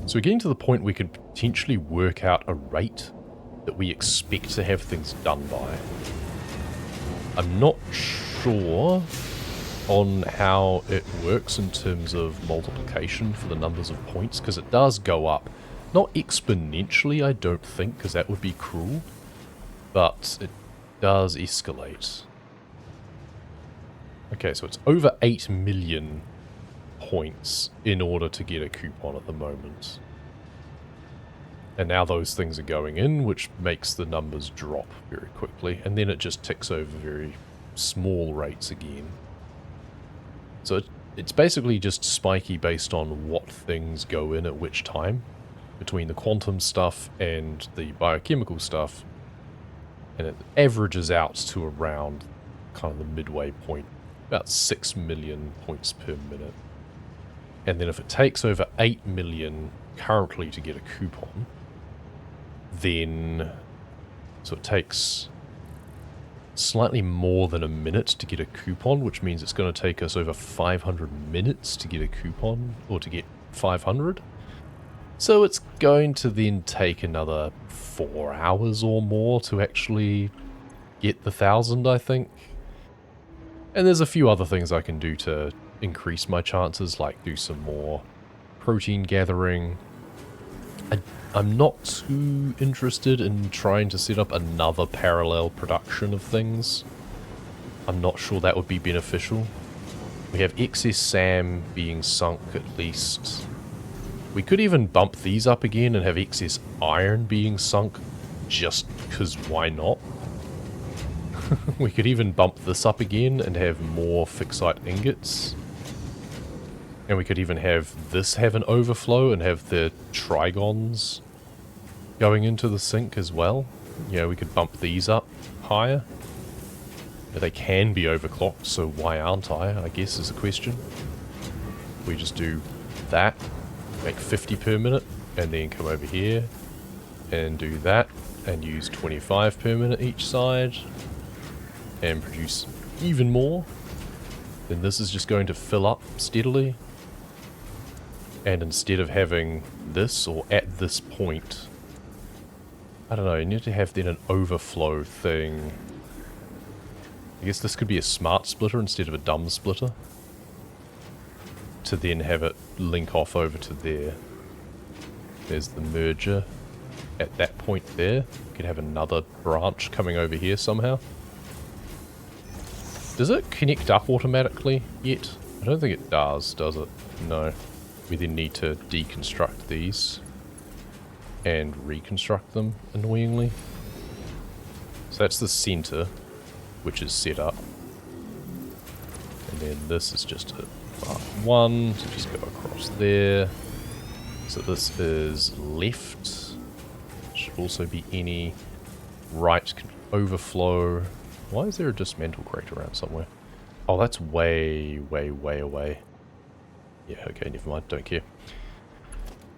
So we're getting to the point we could potentially work out a rate that we expect to have things done by. I'm not sure on how it works in terms of multiplication for the numbers of points, because it does go up. Not exponentially, I don't think, because that would be cruel, but it does escalate. Okay, so it's over 8 million points in order to get a coupon at the moment. And now those things are going in, which makes the numbers drop very quickly, and then it just ticks over very small rates again. So it's basically just spiky based on what things go in at which time, between the quantum stuff and the biochemical stuff, and it averages out to around kind of the midway point, about 6 million points per minute. And then if it takes over 8 million currently to get a coupon, then, so it takes slightly more than a minute to get a coupon, which means it's going to take us over 500 minutes to get a coupon, or to get 500. So it's going to then take another 4 hours or more to actually get the 1,000, I think. And there's a few other things I can do to increase my chances, like do some more protein gathering. I'm not too interested in trying to set up another parallel production of things. I'm not sure that would be beneficial. We have excess SAM being sunk at least. We could even bump these up again and have excess iron being sunk, just because why not? We could even bump this up again and have more fixite ingots. And we could even have this have an overflow and have the trigons going into the sink as well. You know, we could bump these up higher. But they can be overclocked, so why aren't I guess is the question. We just do that, make 50 per minute, and then come over here and do that, and use 25 per minute each side, and produce even more. Then this is just going to fill up steadily. And instead of having this, or at this point, I don't know, you need to have then an overflow thing. I guess this could be a smart splitter instead of a dumb splitter, to then have it link off over to there. There's the merger at that point there. You could have another branch coming over here somehow. Does it connect up automatically yet? I don't think it does it? No. We then need to deconstruct these and reconstruct them, annoyingly. So that's the center, which is set up. And then this is just a part 1, so just go across there. So this is left. Should also be any right can overflow. Why is there a dismantle crate around somewhere? Oh, that's way, way, way away. Yeah, okay, never mind, don't care.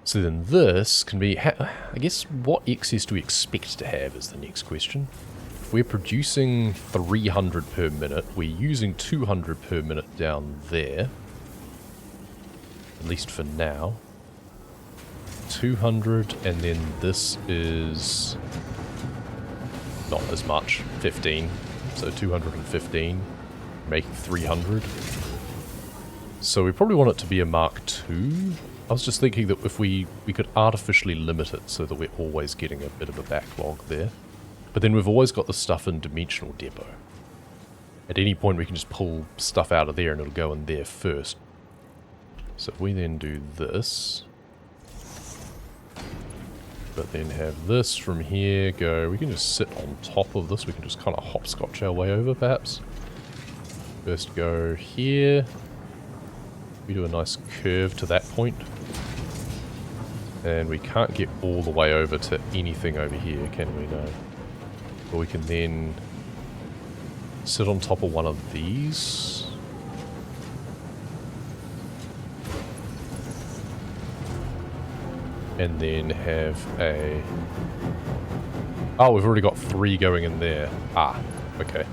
So then this can be, I guess, what excess do we expect to have is the next question. If we're producing 300 per minute, we're using 200 per minute down there. At least for now. 200, and then this is not as much, 15. So 215, making 300. So we probably want it to be a Mark II. I was just thinking that if we could artificially limit it so that we're always getting a bit of a backlog there. But then we've always got the stuff in Dimensional Depot. At any point we can just pull stuff out of there and it'll go in there first. So if we then do this, but then have this from here go, we can just sit on top of this, we can just kind of hopscotch our way over perhaps. First go here. We do a nice curve to that point. And we can't get all the way over to anything over here, can we? No. But we can then sit on top of one of these. And then have a... Oh, we've already got 3 going in there. Ah, okay.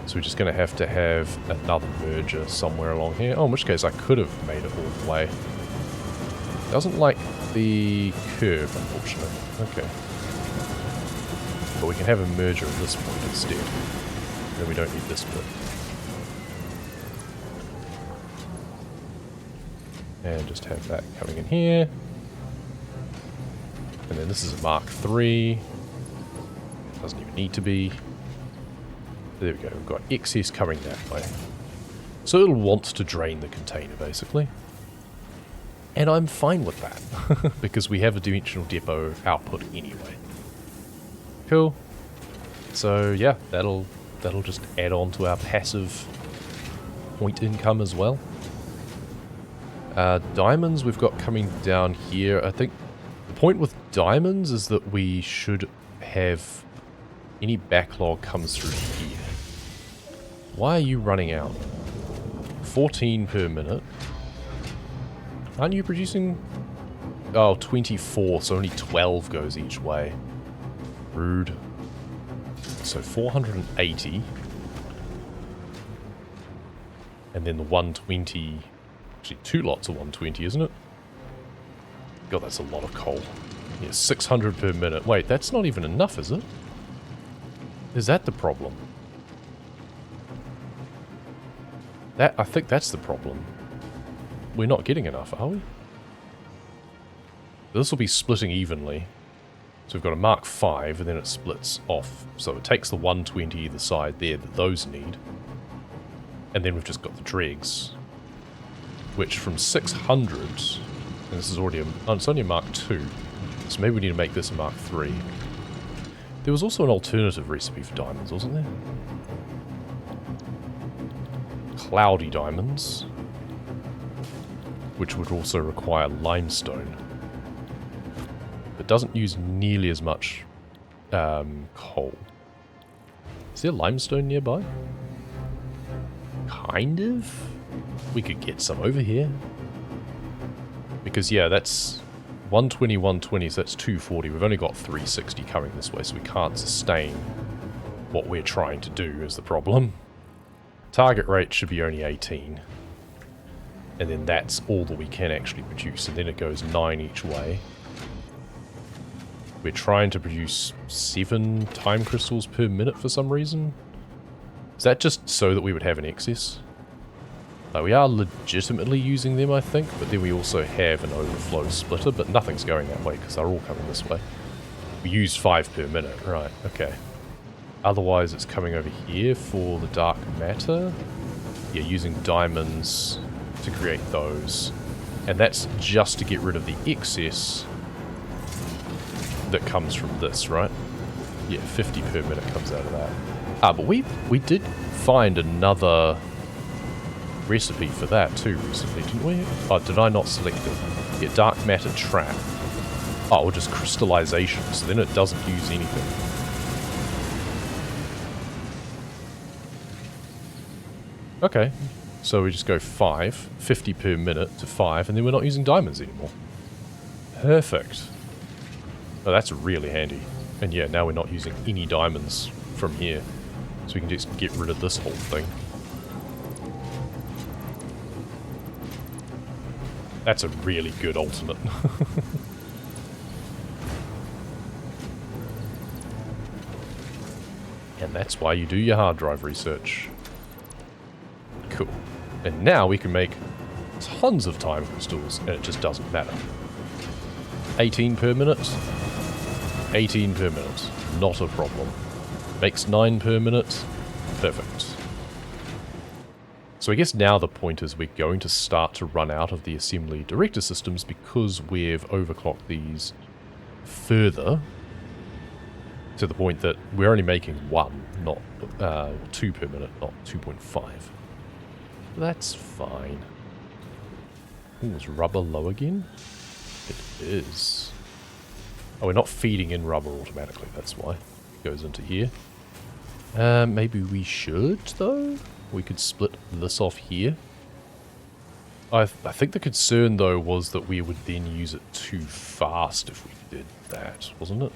So we're just going to have another merger somewhere along here. Oh, in which case I could have made it all the way. Doesn't like the curve, unfortunately. Okay. But we can have a merger at this point instead. Then we don't need this bit. And just have that coming in here. And then this is a Mark III. Doesn't even need to be. There we go, we've got excess coming that way. So it'll want to drain the container, basically. And I'm fine with that, because we have a dimensional depot output anyway. Cool. So yeah, that'll just add on to our passive point income as well. Diamonds we've got coming down here. I think the point with diamonds is that we should have any backlog comes through here. Why are you running out? 14 per minute. Aren't you producing... Oh, 24, so only 12 goes each way. Rude. So 480. And then the 120... Actually, 2 lots of 120, isn't it? God, that's a lot of coal. Yeah, 600 per minute. Wait, that's not even enough, is it? Is that the problem? I think that's the problem. We're not getting enough, are we? This will be splitting evenly. So we've got a Mark V, and then it splits off. So it takes the 120 either side there that those need. And then we've just got the dregs. Which from 600... And this is already it's only a Mark II. So maybe we need to make this a Mark III. There was also an alternative recipe for diamonds, wasn't there? Cloudy diamonds. Which would also require limestone. But doesn't use nearly as much coal. Is there limestone nearby? Kind of? We could get some over here. Because yeah, that's 120, 120, so that's 240. We've only got 360 coming this way, so we can't sustain what we're trying to do is the problem. Target rate should be only 18. And then that's all that we can actually produce, and then it goes 9 each way. We're trying to produce 7 time crystals per minute for some reason. Is that just so that we would have an excess? We are legitimately using them, I think, but then we also have an overflow splitter, but nothing's going that way because they're all coming this way. We use 5 per minute, right, okay. Otherwise it's coming over here for the dark matter. Yeah, using diamonds to create those. And that's just to get rid of the excess that comes from this, right? Yeah, 50 per minute comes out of that. Ah, but we did find another recipe for that too recently, didn't we? Oh, did I not select it? Yeah, dark matter trap. Oh, or just crystallization, so then it doesn't use anything. Okay, so we just go 50 per minute to 5, and then we're not using diamonds anymore. Perfect. Oh, that's really handy. And yeah, now we're not using any diamonds from here. So we can just get rid of this whole thing. That's a really good ultimate. And that's why you do your hard drive research. Cool. And now we can make tons of time crystals, and it just doesn't matter. 18 per minute. 18 per minute. Not a problem. Makes 9 per minute. Perfect. So I guess now the point is we're going to start to run out of the assembly director systems because we've overclocked these further to the point that we're only making 1, not 2 per minute, not 2.5. That's fine. Ooh, is rubber low again? It is. Oh, we're not feeding in rubber automatically, that's why. It goes into here. Maybe we should, though? We could split this off here. I think the concern, though, was that we would then use it too fast if we did that, wasn't it?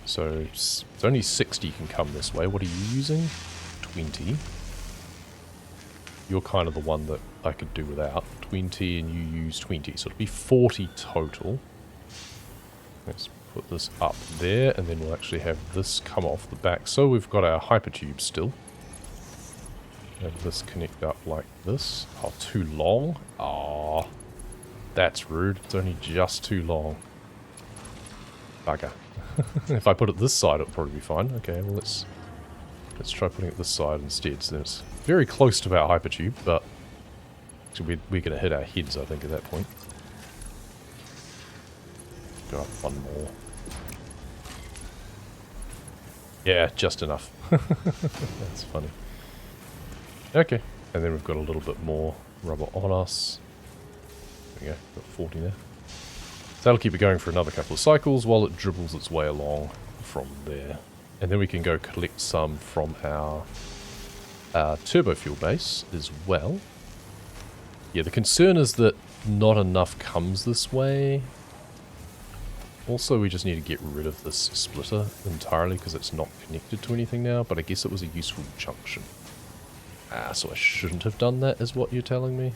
So, it's only 60 can come this way. What are you using? 20. You're kind of the one that I could do without. 20 and you use 20. So it'll be 40 total. Let's put this up there, and then we'll actually have this come off the back. So we've got our hypertube still. Have this connect up like this. Oh, too long? Ah, that's rude. It's only just too long. Bugger. If I put it this side, it'll probably be fine. Okay, well let's try putting it this side instead. So then it's very close to our hypertube, but actually we're going to hit our heads, I think, at that point. Go up one more. Yeah, just enough. That's funny. Okay, and then we've got a little bit more rubber on us. There we go, got 40 there. So that'll keep it going for another couple of cycles while it dribbles its way along from there. And then we can go collect some from our turbo fuel base as well. Yeah, the concern is that not enough comes this way. Also, we just need to get rid of this splitter entirely because it's not connected to anything now, but I guess it was a useful junction. So I shouldn't have done that, is what you're telling me?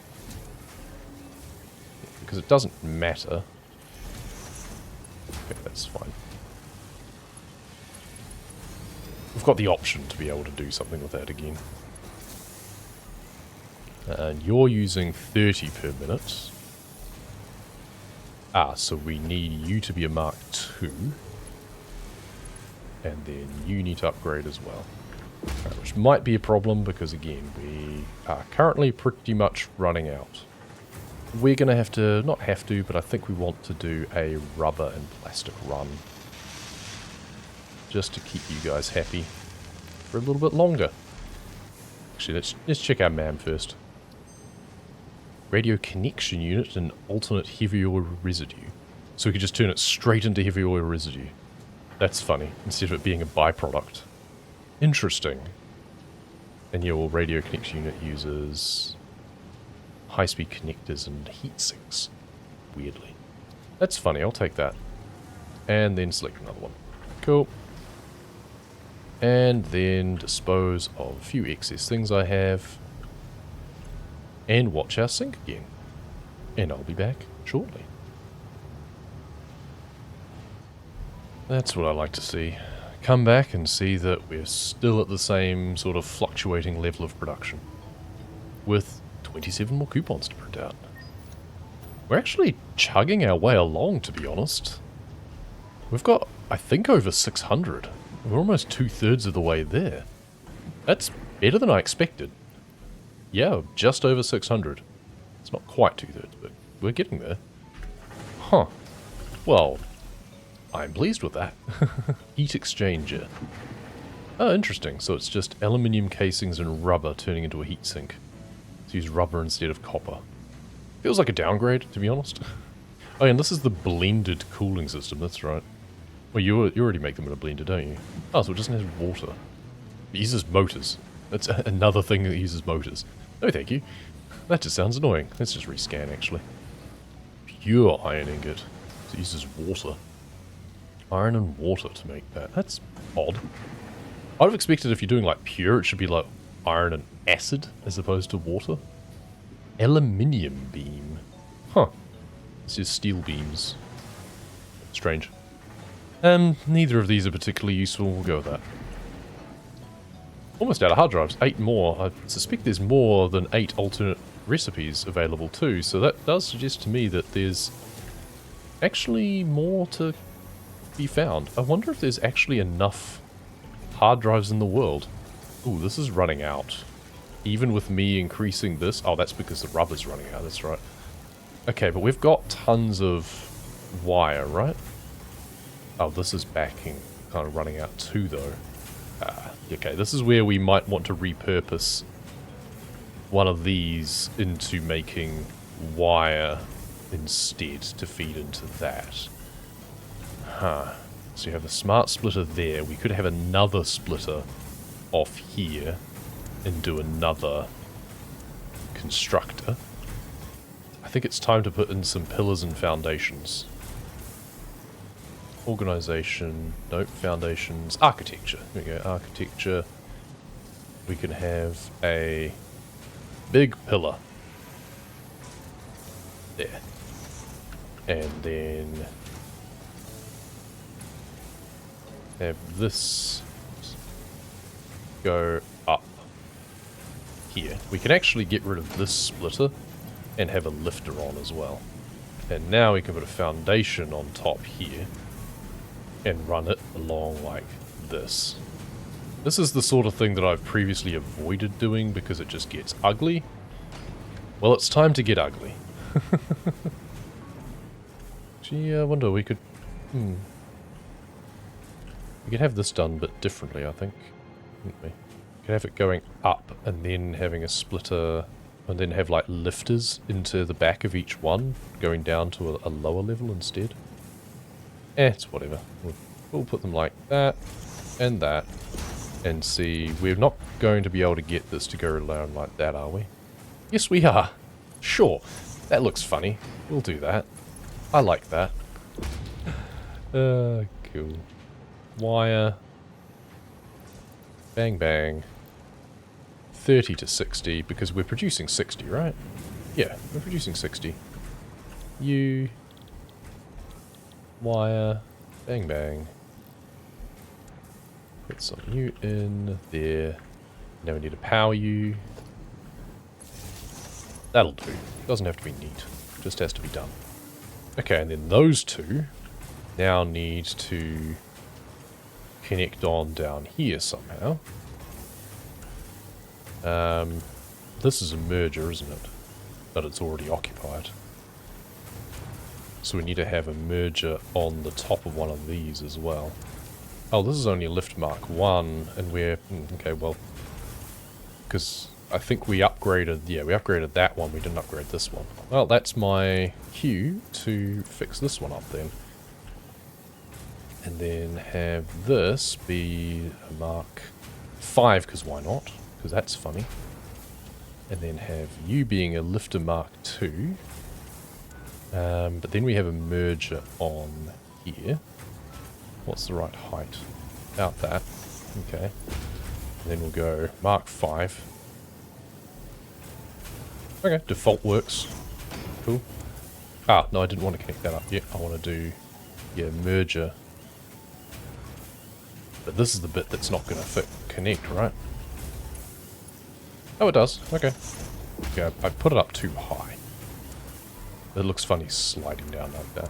Because it doesn't matter. Okay, that's fine. We've got the option to be able to do something with that again. And you're using 30 per minute. So we need you to be a Mark II. And then you need to upgrade as well. Which might be a problem because, again, we are currently pretty much running out. We're going to have to, not have to, but I think we want to do a rubber and plastic run. Just to keep you guys happy for a little bit longer. Actually, let's check our MAM first. Radio connection unit and alternate heavy oil residue. So we could just turn it straight into heavy oil residue. That's funny, instead of it being a byproduct. Interesting. And your radio connection unit uses high-speed connectors and heat sinks. Weirdly. That's funny, I'll take that. And then select another one. Cool. And then dispose of a few excess things I have. And watch our sink again. And I'll be back shortly. That's what I like to see. Come back and see that we're still at the same sort of fluctuating level of production. With 27 more coupons to print out. We're actually chugging our way along, to be honest. We've got, I think, over 600. We're almost 2/3 of the way there. That's better than I expected. Yeah, just over 600. It's not quite 2/3, but we're getting there. Huh. Well, I'm pleased with that. Heat exchanger. Oh, interesting. So it's just aluminium casings and rubber turning into a heat sink. Let's use rubber instead of copper. Feels like a downgrade, to be honest. Oh, and this is the blended cooling system, that's right. Well, you already make them in a blender, don't you? Oh, so it doesn't have water. It uses motors. That's another thing that uses motors. No, thank you. That just sounds annoying. Let's just rescan, actually. Pure iron ingot. It uses water. Iron and water to make that. That's odd. I'd have expected if you're doing like pure, it should be like iron and acid as opposed to water. Aluminium beam. Huh. This is steel beams. Strange. Neither of these are particularly useful. We'll go with that. Almost out of hard drives. 8 more. I suspect there's more than 8 alternate recipes available too, so that does suggest to me that there's actually more to be found. I wonder if there's actually enough hard drives in the world. Ooh, this is running out. Even with me increasing this. Oh, that's because the rubber's running out, that's right. Okay, but we've got tons of wire, right? Oh, this is backing. Kind of running out too, though. Okay, this is where we might want to repurpose one of these into making wire instead to feed into that. Huh. So you have a smart splitter there. We could have another splitter off here and do another constructor. I think it's time to put in some pillars and foundations. Organization, nope, foundations, architecture. Here we go, architecture. We can have a big pillar There. And then have this go up here. We can actually get rid of this splitter and have a lifter on as well. And now we can put a foundation on top here and run it along like this. This is the sort of thing that I've previously avoided doing because it just gets ugly. Well, it's time to get ugly. Gee, I wonder we could... We could have this done, but differently, I think. Couldn't we? We could have it going up and then having a splitter, and then have like lifters into the back of each one, going down to a lower level instead. It's whatever. We'll put them like that, and see. We're not going to be able to get this to go around like that, are we? Yes, we are. Sure. That looks funny. We'll do that. I like that. Cool. Wire. Bang, bang. 30 to 60, because we're producing 60, right? Yeah, we're producing 60. U. Wire. Bang, bang. Put some U in there. Now we need a power U. That'll do. Doesn't have to be neat. Just has to be done. Okay, and then those two now need to connect on down here somehow. This is a merger, isn't it? But it's already occupied. So we need to have a merger on the top of one of these as well. Oh, this is only a lift mark 1, and we're... okay, well... because I think we upgraded... yeah, we upgraded that one, we didn't upgrade this one. Well, that's my cue to fix this one up then. And then have this be a mark 5, because why not? Because that's funny. And then have you being a lifter mark 2. But then we have a merger on here. What's the right height? About that. Okay. And then we'll go mark 5. Okay, default works. Cool. Ah, no, I didn't want to connect that up yet. I want to do, yeah, merger. But this is the bit that's not going to connect, right? Oh, it does. Okay. Okay, I put it up too high. It looks funny sliding down like that.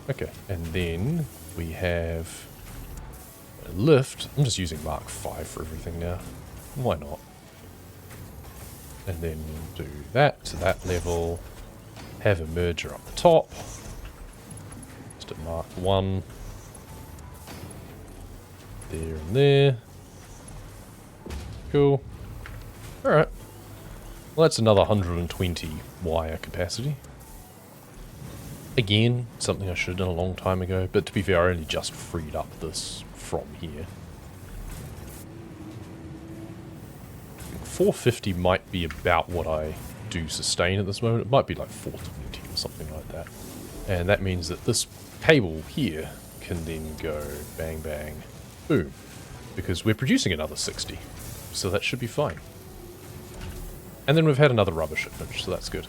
Okay, and then we have a lift. I'm just using Mark 5 for everything now. Why not? And then do that to that level. Have a merger up the top. Just at Mark 1. There and there. Cool. Alright. Well, that's another 120 wire capacity. Again, something I should have done a long time ago, but to be fair, I only just freed up this from here. 450 might be about what I do sustain at this moment. It might be like 420 or something like that. And that means that this cable here can then go bang bang boom, because we're producing another 60, so that should be fine. And then we've had another rubber shipment, so that's good.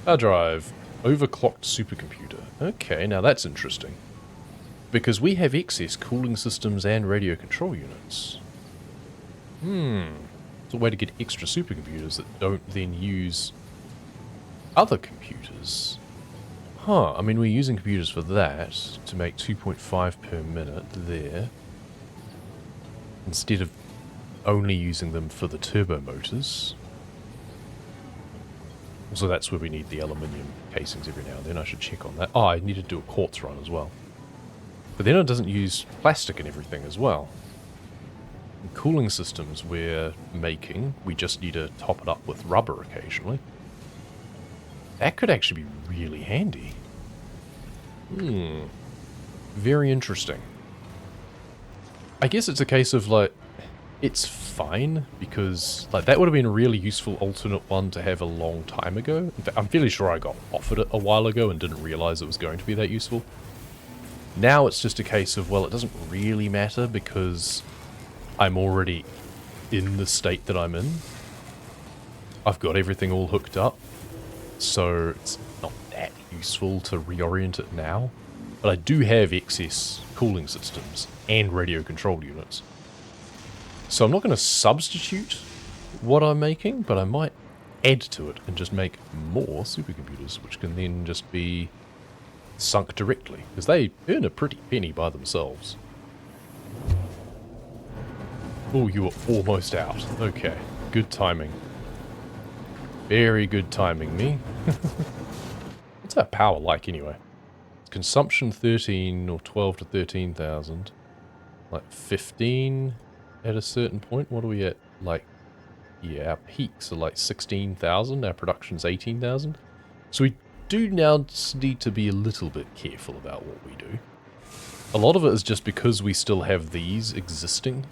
Hard drive, overclocked supercomputer. Okay, now that's interesting, because we have excess cooling systems and radio control units. It's a way to get extra supercomputers that don't then use other computers. Huh, I mean, we're using computers for that, to make 2.5 per minute there, instead of only using them for the turbo motors. So that's where we need the aluminium casings every now and then. I should check on that. Oh, I need to do a quartz run as well. But then it doesn't use plastic and everything as well. The cooling systems we're making, we just need to top it up with rubber occasionally. That could actually be really handy. Very interesting. I guess it's a case of, like, it's fine, because, like, that would have been a really useful alternate one to have a long time ago. In fact, I'm fairly sure I got offered it a while ago and didn't realize it was going to be that useful. Now it's just a case of, well, it doesn't really matter because I'm already in the state that I'm in. I've got everything all hooked up. so it's not that useful to reorient it now. But I do have excess cooling systems and radio control units. So I'm not going to substitute what I'm making, but I might add to it and just make more supercomputers, which can then just be sunk directly, because they earn a pretty penny by themselves. Oh, you were almost out. Okay, good timing. Very good timing, me. What's our power like anyway? Consumption 13 or 12 to 13,000. Like 15 at a certain point. What are we at? Like, yeah, our peaks are like 16,000. Our production's 18,000. So we do now need to be a little bit careful about what we do. A lot of it is just because we still have these existing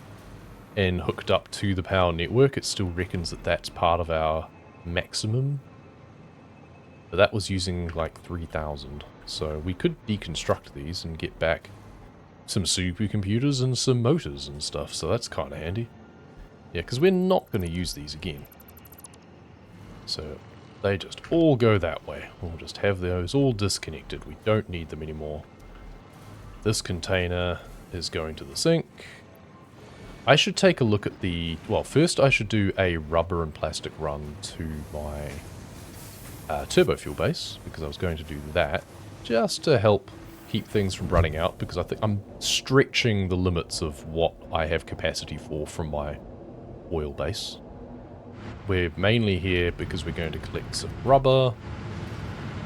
and hooked up to the power network. It still reckons that that's part of our maximum. But that was using like 3,000. So we could deconstruct these and get back some supercomputers and some motors and stuff. So that's kind of handy. Yeah, because we're not going to use these again. So they just all go that way. We'll just have those all disconnected. We don't need them anymore. This container is going to the sink. I should take a look at the... Well, first I should do a rubber and plastic run to my turbo fuel base, because I was going to do that just to help keep things from running out, because I think I'm stretching the limits of what I have capacity for from my oil base. We're mainly here because we're going to collect some rubber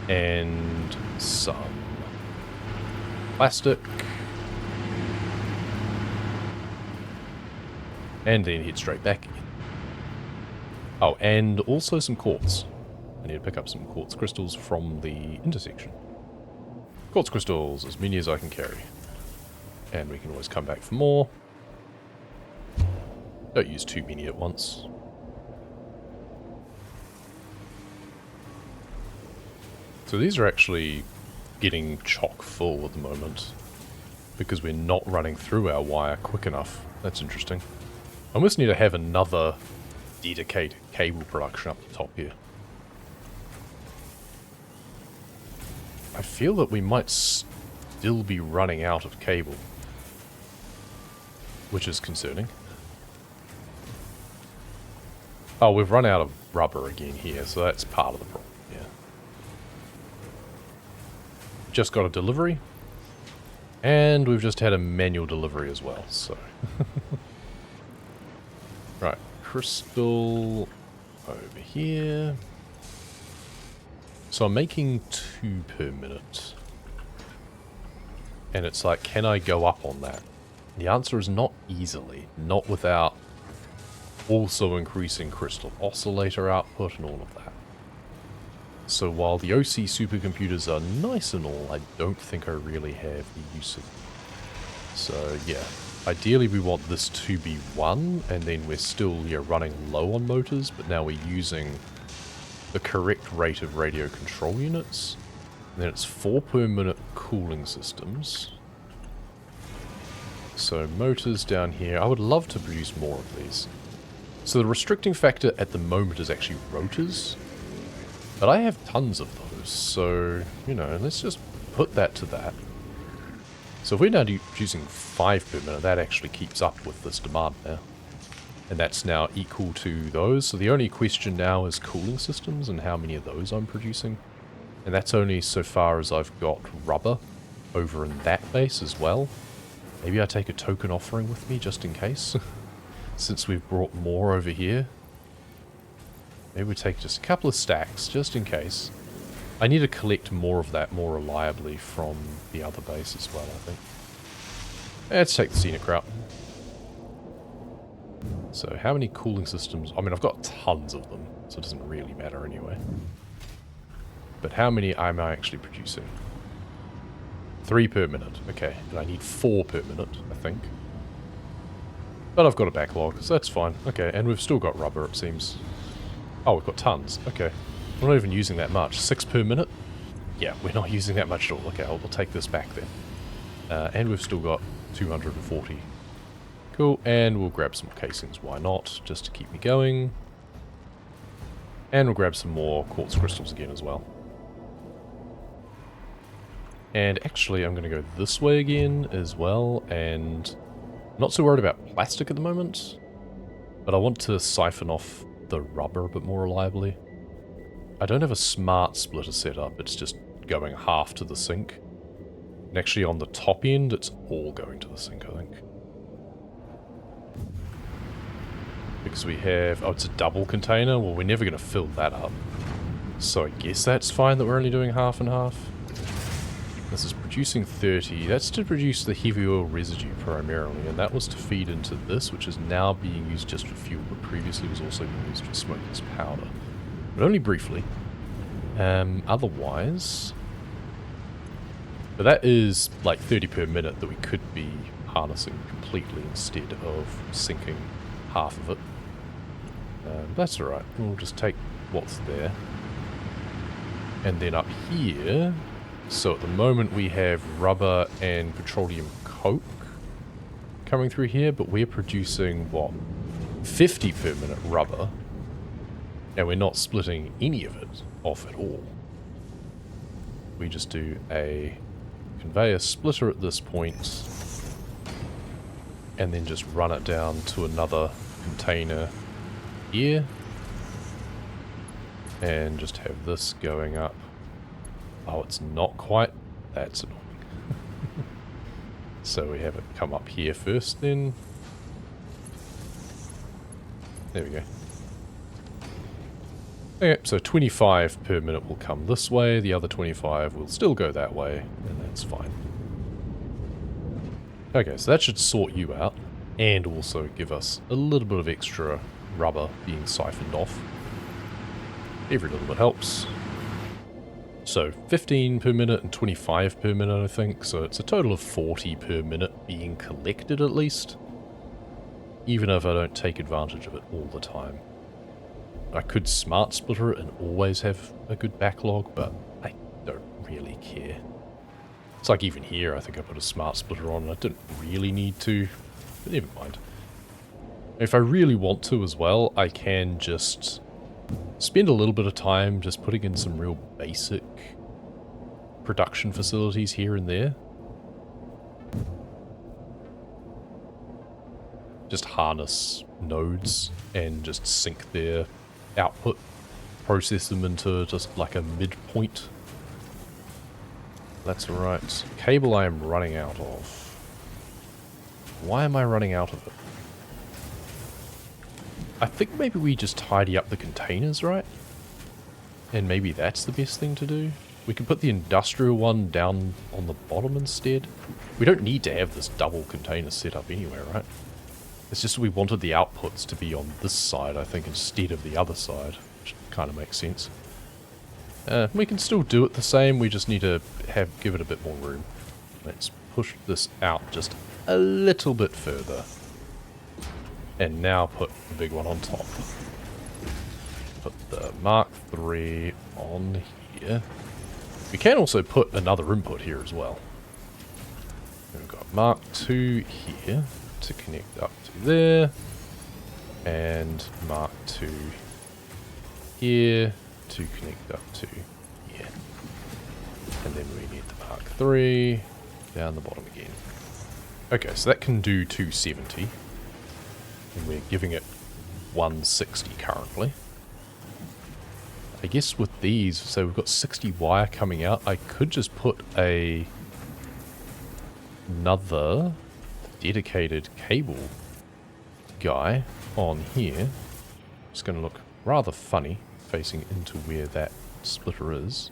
and some plastic. And then head straight back again. Oh, and also some quartz. I need to pick up some quartz crystals from the intersection. Quartz crystals, as many as I can carry. And we can always come back for more. Don't use too many at once. So these are actually getting chock full at the moment, because we're not running through our wire quick enough. That's interesting. I almost need to have another dedicated cable production up the top here. I feel that we might still be running out of cable, which is concerning. Oh, we've run out of rubber again here, so that's part of the problem, yeah. Just got a delivery, and we've just had a manual delivery as well, so... Right, crystal over here. So I'm making 2 per minute. And it's like, can I go up on that? The answer is not easily, not without also increasing crystal oscillator output and all of that. So while the OC supercomputers are nice and all, I don't think I really have the use of them. So yeah, ideally we want this to be 1, and then we're still running low on motors, but now we're using the correct rate of radio control units. And then it's 4 per minute cooling systems. So motors down here, I would love to produce more of these. So the restricting factor at the moment is actually rotors. But I have tons of those, so, you know, let's just put that to that. So if we're now using 5 per minute, that actually keeps up with this demand now. And that's now equal to those. So the only question now is cooling systems and how many of those I'm producing. And that's only so far as I've got rubber over in that base as well. Maybe I take a token offering with me just in case. Since we've brought more over here. Maybe we take just a couple of stacks just in case. I need to collect more of that more reliably from the other base as well, I think. Let's take the scenic route. So how many cooling systems? I mean, I've got tons of them, so it doesn't really matter anyway. But how many am I actually producing? 3 per minute. Okay, and I need 4 per minute, I think. But I've got a backlog, so that's fine. Okay, and we've still got rubber, it seems. Oh, we've got tons. Okay. We're not even using that much. 6 per minute? Yeah, we're not using that much at all. Okay, we'll take this back then. And we've still got 240. Cool, and we'll grab some casings. Why not? Just to keep me going. And we'll grab some more quartz crystals again as well. And actually, I'm going to go this way again as well, and I'm not so worried about plastic at the moment, but I want to siphon off the rubber a bit more reliably. I don't have a smart splitter set up, it's just going half to the sink. And actually on the top end, it's all going to the sink, I think. Because we have... oh, it's a double container? Well, we're never going to fill that up. So I guess that's fine that we're only doing half and half. This is producing 30. That's to produce the heavy oil residue primarily, and that was to feed into this, which is now being used just for fuel, but previously was also being used for smokeless powder. But only briefly. Otherwise... but that is like 30 per minute that we could be harnessing completely instead of sinking half of it. That's alright. We'll just take what's there. And then up here... so at the moment we have rubber and petroleum coke coming through here, but we're producing, what, 50 per minute rubber, and we're not splitting any of it off at all. We just do a conveyor splitter at this point, and then just run it down to another container here, and just have this going up. Oh, it's not quite. That's annoying. So we have it come up here first then. There we go. Okay, so 25 per minute will come this way, the other 25 will still go that way, and that's fine. Okay, so that should sort you out, and also give us a little bit of extra rubber being siphoned off. Every little bit helps. So 15 per minute and 25 per minute, I think, so it's a total of 40 per minute being collected at least, even if I don't take advantage of it all the time. I could smart splitter it and always have a good backlog, but I don't really care. It's like even here, I think I put a smart splitter on and I didn't really need to, but never mind. If I really want to as well, I can just spend a little bit of time just putting in some real basic production facilities here and there. Just harness nodes and just sync their output, process them into just like a midpoint. That's right. Cable I am running out of. Why am I running out of it? I think maybe we just tidy up the containers, right? And maybe that's the best thing to do. We can put the industrial one down on the bottom instead. We don't need to have this double container set up anyway, right? It's just we wanted the outputs to be on this side, I think, instead of the other side, which kind of makes sense. We can still do it the same, we just need to give it a bit more room. Let's push this out just a little bit further. And now put the big one on top. Put the Mark III on here. We can also put another input here as well. We've got Mark II here to connect up to there. And Mark II here to connect up to here. And then we need the Mark III down the bottom again. Okay, so that can do 270. And we're giving it 160 currently. I guess with these, so we've got 60 wire coming out, I could just put another dedicated cable guy on here. It's going to look rather funny facing into where that splitter is.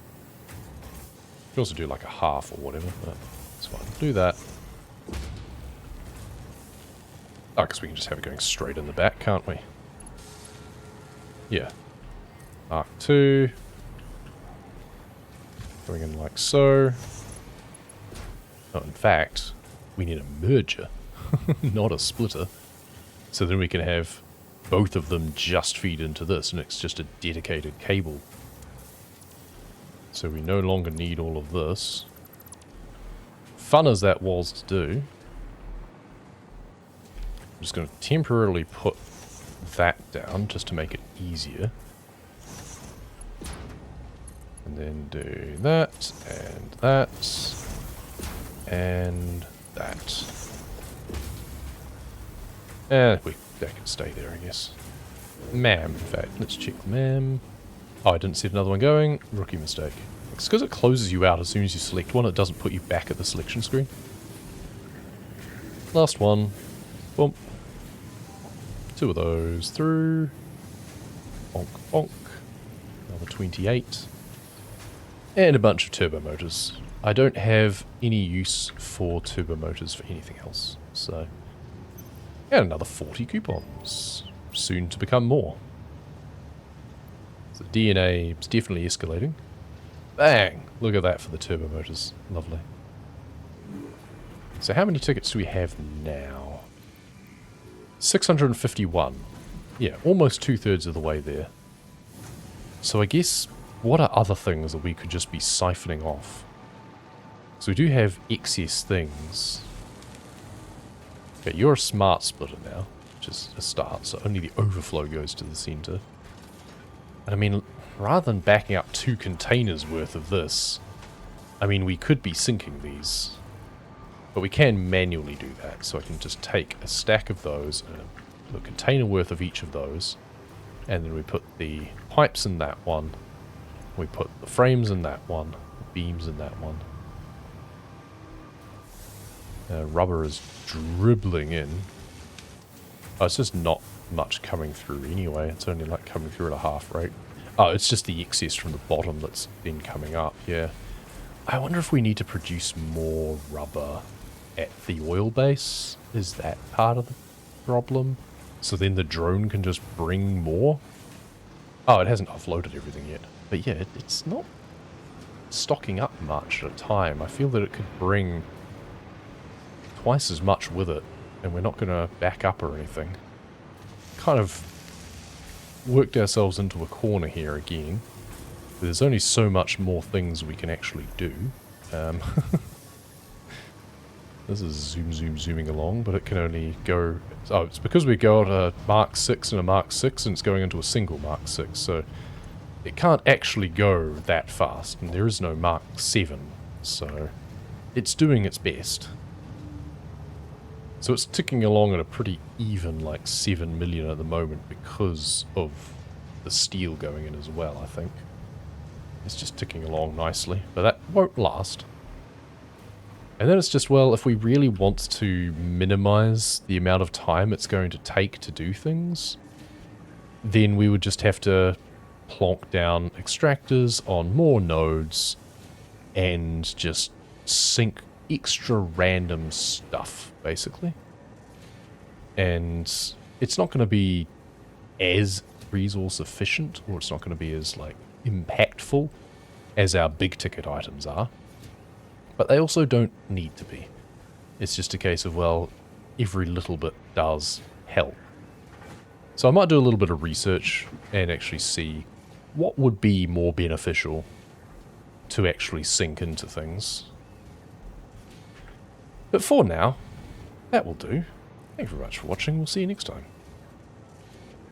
You can also do like a half or whatever, but it's fine. Do that. Oh, because we can just have it going straight in the back, can't we? Yeah. Mark II. Going in like so. Oh, in fact, we need a merger, not a splitter. So then we can have both of them just feed into this, and it's just a dedicated cable. So we no longer need all of this. Fun as that was to do, I'm just going to temporarily put that down just to make it easier. And then do that, and that, and that. That can stay there, I guess. MAM, in fact. Let's check the MAM. Oh, I didn't see another one going. Rookie mistake. It's because it closes you out as soon as you select one. It doesn't put you back at the selection screen. Last one. Boom. 2 of those through. Bonk, bonk. Another 28. And a bunch of turbo motors. I don't have any use for turbo motors for anything else. So, and another 40 coupons. Soon to become more. So DNA is definitely escalating. Bang! Look at that for the turbo motors. Lovely. So how many tickets do we have now? 651. Yeah, almost 2/3 of the way there. So I guess, what are other things that we could just be siphoning off? So we do have excess things. Okay, you're a smart splitter now, which is a start, so only the overflow goes to the center. And I mean, rather than backing up 2 containers worth of this, I mean, we could be sinking these. But we can manually do that, so I can just take a stack of those, a container worth of each of those, and then we put the pipes in that one, we put the frames in that one, the beams in that one. Rubber is dribbling in. Oh, it's just not much coming through anyway, it's only like coming through at a half rate. Oh, it's just the excess from the bottom that's then coming up, yeah. I wonder if we need to produce more rubber at the oil base. Is that part of the problem? So then the drone can just bring more? Oh, it hasn't offloaded everything yet. But yeah, it's not stocking up much at a time. I feel that it could bring twice as much with it, and we're not going to back up or anything. Kind of worked ourselves into a corner here again. There's only so much more things we can actually do. This is zooming along, but it can only go... Oh, it's because we got a Mark 6 and a Mark 6, and it's going into a single Mark 6, so it can't actually go that fast, and there is no Mark 7, so it's doing its best. So it's ticking along at a pretty even, like, 7 million at the moment because of the steel going in as well, I think. It's just ticking along nicely, but that won't last. And then it's just, well, if we really want to minimize the amount of time it's going to take to do things, then we would just have to plonk down extractors on more nodes and just sink extra random stuff, basically. And it's not going to be as resource efficient, or it's not going to be as, like, impactful as our big ticket items are. But they also don't need to be. It's just a case of, well, every little bit does help. So I might do a little bit of research and actually see what would be more beneficial to actually sink into things. But for now, that will do. Thank you very much for watching. We'll see you next time.